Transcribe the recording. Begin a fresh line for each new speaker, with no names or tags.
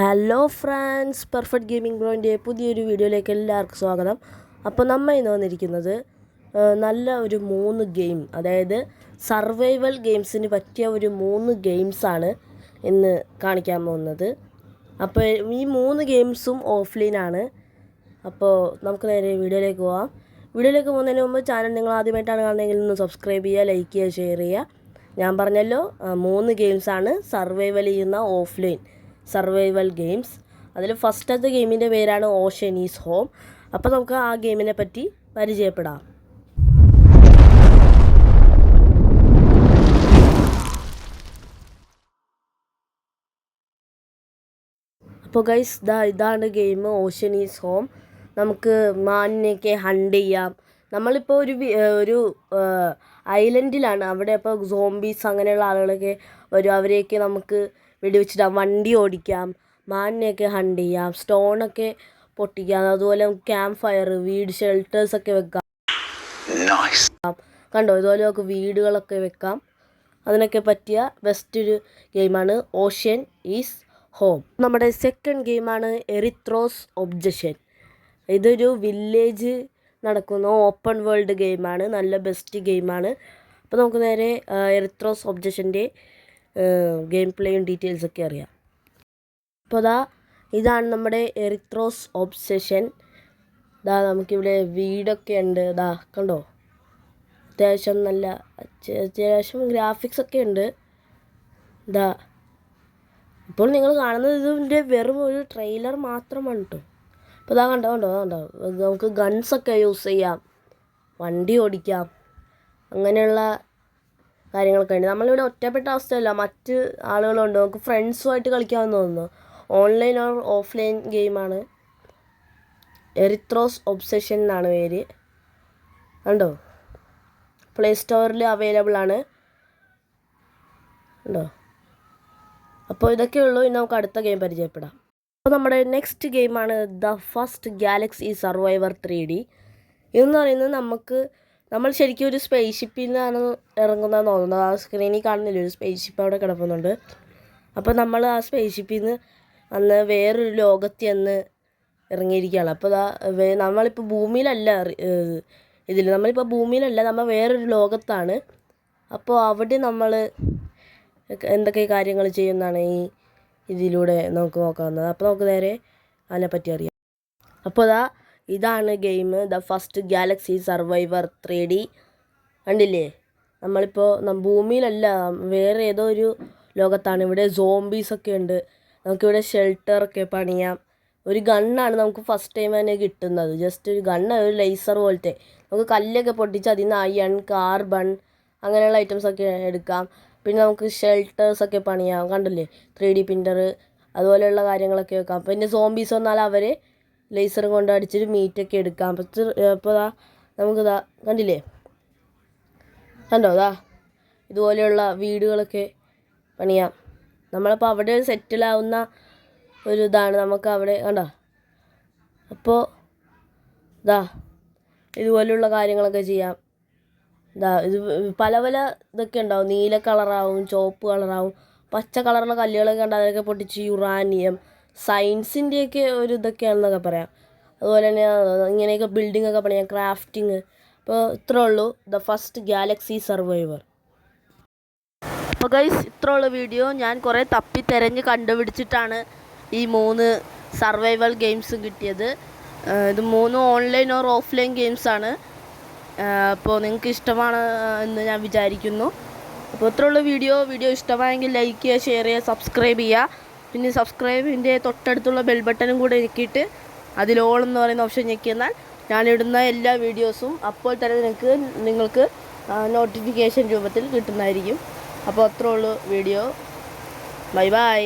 Hello friends, perfect gaming ബ്രോൻ്റെ പുതിയൊരു വീഡിയോയിലേക്ക് എല്ലാവർക്കും സ്വാഗതം. അപ്പോൾ നമ്മൾ ഇന്ന് വന്നിരിക്കുന്നത് നല്ല ഒരു 3 ഗെയിം, അതായത് സർവൈവൽ ഗെയിംസിന് പറ്റിയ ഒരു 3 ഗെയിംസാണ് ഇന്ന് കാണിക്കാൻ പോകുന്നത്. അപ്പോൾ ഈ 3 ഗെയിംസും ഓഫ്ലൈനാണ്. അപ്പോൾ നമുക്ക് നേരെ വീഡിയോയിലേക്ക് പോകാം. വീഡിയോയിലേക്ക് പോകുന്നതിന് മുമ്പ് ചാനൽ നിങ്ങൾ ആദ്യമായിട്ടാണ് കാണുന്നതെങ്കിൽ ഒന്ന് സബ്സ്ക്രൈബ് ചെയ്യുക, ലൈക്ക് ചെയ്യുക, ഷെയർ ചെയ്യുക. ഞാൻ പറഞ്ഞല്ലോ 3 ഗെയിംസാണ് സർവൈവൽ ചെയ്യുന്ന ഓഫ്ലൈൻ സർവൈവൽ ഗെയിംസ്. അതിൽ ഫസ്റ്റത്തെ ഗെയിമിൻ്റെ പേരാണ് ഓഷ്യൻ ഈസ് ഹോം. അപ്പോൾ നമുക്ക് ആ ഗെയിമിനെ പറ്റി പരിചയപ്പെടാം. അപ്പോൾ ഗൈസ്, ഇതാണ് ഗെയിം ഓഷ്യൻ ഈസ് ഹോം. നമുക്ക് മാനിനെയൊക്കെ ഹണ്ട് ചെയ്യാം. നമ്മളിപ്പോൾ ഒരു ഐലൻഡിലാണ്. അവിടെ അപ്പോൾ സോംബീസ് അങ്ങനെയുള്ള ആളുകളൊക്കെ വരും. അവരെയൊക്കെ നമുക്ക് വെടിവെച്ചിടാം, വണ്ടി ഓടിക്കാം, മാനിനെയൊക്കെ ഹണ്ട് ചെയ്യാം, സ്റ്റോണൊക്കെ പൊട്ടിക്കാം. അതുപോലെ ക്യാമ്പ് ഫയർ, വീട് ഷെൽട്ടേഴ്സൊക്കെ വെക്കാം. കണ്ടോ, ഇതുപോലെ നമുക്ക് വീടുകളൊക്കെ വെക്കാം. അതിനൊക്കെ പറ്റിയ ബെസ്റ്റ് ഒരു ഗെയിമാണ് ഓഷ്യൻ ഈസ് ഹോം. നമ്മുടെ സെക്കൻഡ് ഗെയിമാണ് എറിത്രോസ് ഒബ്ജക്ഷൻ. ഇതൊരു വില്ലേജ് നടക്കുന്ന ഓപ്പൺ വേൾഡ് ഗെയിമാണ്. നല്ല ബെസ്റ്റ് ഗെയിമാണ്. അപ്പോൾ നമുക്ക് നേരെ എറിത്രോസ് ഒബ്ജക്ഷൻ്റെ ഗെയിം പ്ലേയും ഡീറ്റെയിൽസൊക്കെ അറിയാം. അപ്പോൾ ഇതാണ് നമ്മുടെ എറിത്രോസ് ഒബ്സഷൻ. നമുക്കിവിടെ വീടൊക്കെ ഉണ്ട്. കണ്ടോ, അത്യാവശ്യം നല്ല അത്യാവശ്യം ഗ്രാഫിക്സൊക്കെ ഉണ്ട്. ഇപ്പോൾ നിങ്ങൾ കാണുന്നത് ഇതിൻ്റെ വെറും ഒരു ട്രെയിലർ മാത്രമാണ് കേട്ടോ. അപ്പോൾ കണ്ടോ നമുക്ക് ഗൺസൊക്കെ യൂസ് ചെയ്യാം, വണ്ടി ഓടിക്കാം, അങ്ങനെയുള്ള കാര്യങ്ങളൊക്കെ ഉണ്ട്. നമ്മളിവിടെ ഒറ്റപ്പെട്ട അവസ്ഥയല്ല, മറ്റ് ആളുകളുണ്ട്. നമുക്ക് ഫ്രണ്ട്സുമായിട്ട് കളിക്കാമെന്ന് തോന്നുന്നു. ഓൺലൈൻ ഓർ ഓഫ്ലൈൻ ഗെയിമാണ്. എറിത്രോസ് ഒബ്സഷൻ എന്നാണ് പേര്. കണ്ടോ, പ്ലേ സ്റ്റോറിൽ അവൈലബിൾ ആണ്. കണ്ടോ, അപ്പോൾ ഇതൊക്കെയുള്ളൂ. ഇനി നമുക്ക് അടുത്ത ഗെയിം പരിചയപ്പെടാം. അപ്പോൾ നമ്മുടെ നെക്സ്റ്റ് ഗെയിമാണ് the first Galaxy survivor 3D. ഇതെന്ന് പറയുന്നത് നമ്മൾ ശരിക്കും ഒരു സ്പേസ് ഷിപ്പിൽ നിന്നാണ് ഇറങ്ങുന്നതെന്ന് തോന്നുന്നത്. ആ സ്ക്രീനിൽ കാണുന്നില്ല, ഒരു സ്പേസ് ഷിപ്പ് അവിടെ കിടക്കുന്നുണ്ട്. അപ്പോൾ നമ്മൾ ആ സ്പേസ് ഷിപ്പിൽ നിന്ന് അന്ന് വേറൊരു ലോകത്തിൽ നിന്ന് ഇറങ്ങിയിരിക്കുകയാണ്. അപ്പോൾ നമ്മളിപ്പോൾ ഭൂമിയിലല്ല, നമ്മളിപ്പോൾ ഭൂമിയിലല്ല, നമ്മൾ വേറൊരു ലോകത്താണ്. അപ്പോൾ അവിടെ നമ്മൾ എന്തൊക്കെ കാര്യങ്ങൾ ചെയ്യുന്നതാണ് ഇതിലൂടെ നമുക്ക് നോക്കാവുന്നത്. അപ്പോൾ നമുക്ക് നേരെ അതിനെപ്പറ്റി അറിയാം. അപ്പോൾ ഇതാണ് game, the first Galaxy survivor 3D. കണ്ടില്ലേ, നമ്മളിപ്പോൾ ഭൂമിയിലല്ല, വേറെ ഏതോ ഒരു ലോകത്താണ്. ഇവിടെ സോംബീസൊക്കെ ഉണ്ട്. നമുക്കിവിടെ ഷെൽട്ടറൊക്കെ പണിയാം. ഒരു ഗണ്ണാണ് നമുക്ക് ഫസ്റ്റ് ടൈം തന്നെ കിട്ടുന്നത്. ജസ്റ്റ് ഒരു ഗണ്ണ്, ഒരു ലേസർ പോലത്തെ. നമുക്ക് കല്ലൊക്കെ പൊട്ടിച്ച് അതിൽ നിന്ന് അയൺ, കാർബൺ അങ്ങനെയുള്ള ഐറ്റംസൊക്കെ എടുക്കാം. പിന്നെ നമുക്ക് ഷെൽട്ടേഴ്സൊക്കെ പണിയാം. കണ്ടില്ലേ, 3D പ്രിൻ്റർ അതുപോലെയുള്ള കാര്യങ്ങളൊക്കെ വെക്കാം. പിന്നെ സോംബീസ് വന്നാൽ അവരെ ലേസറും കൊണ്ട് അടിച്ചിട്ട് മീറ്റൊക്കെ എടുക്കാം. അപ്പോൾ നമുക്ക് കണ്ടില്ലേ, കണ്ടോ, ഇതുപോലെയുള്ള വീടുകളൊക്കെ പണിയാം. നമ്മളപ്പോൾ അവിടെ സെറ്റിലാവുന്ന ഒരു ഇതാണ് നമുക്ക് അവിടെ. കണ്ടോ, അപ്പോൾ ഇതുപോലെയുള്ള കാര്യങ്ങളൊക്കെ ചെയ്യാം. ഇത് പല ഇതൊക്കെ ഉണ്ടാവും. നീല കളറാവും, ചുവപ്പ് കളറാവും, പച്ച കളറുള്ള കല്ലുകളൊക്കെ ഉണ്ട്. അതിനൊക്കെ പൊട്ടിച്ച് യുറാനിയം, സയൻസിൻ്റെയൊക്കെ ഒരു ഇതൊക്കെയാണെന്നൊക്കെ പറയാം. അതുപോലെ തന്നെ ഇങ്ങനെയൊക്കെ ബിൽഡിംഗ് ഒക്കെ പണിയാം, ക്രാഫ്റ്റിങ്. അപ്പോൾ ഇത്രേ ഉള്ളൂ ദ ഫസ്റ്റ് ഗാലക്സി സർവൈവർ. അപ്പോൾ ഗൈസ്, ഇത്രയുള്ള വീഡിയോ. ഞാൻ കുറേ തപ്പി തിരഞ്ഞ് കണ്ടുപിടിച്ചിട്ടാണ് ഈ 3 സർവൈവൽ ഗെയിംസും കിട്ടിയത്. ഇത് 3 ഓൺലൈൻ ഓർ ഓഫ്ലൈൻ ഗെയിംസാണ്. അപ്പോൾ നിങ്ങൾക്ക് ഇഷ്ടമാണ് എന്ന് ഞാൻ വിചാരിക്കുന്നു. അപ്പോൾ ഇത്രയുള്ള വീഡിയോ ഇഷ്ടമായെങ്കിൽ ലൈക്ക് ചെയ്യുക, ഷെയർ ചെയ്യുക, സബ്സ്ക്രൈബ് ചെയ്യുക. പിന്നെ സബ്സ്ക്രൈബിൻ്റെ തൊട്ടടുത്തുള്ള ബെൽ ബട്ടനും കൂടെ ഞെക്കിയിട്ട് അതിൽ ഓൾ എന്ന് പറയുന്ന ഓപ്ഷൻ ഞെക്കിയെന്നാൽ ഞാനിടുന്ന എല്ലാ വീഡിയോസും അപ്പോൾ തന്നെ നിങ്ങൾക്ക് നോട്ടിഫിക്കേഷൻ രൂപത്തിൽ കിട്ടുന്നതായിരിക്കും. അപ്പോൾ അത്രേ ഉള്ളൂ വീഡിയോ. Bye bye.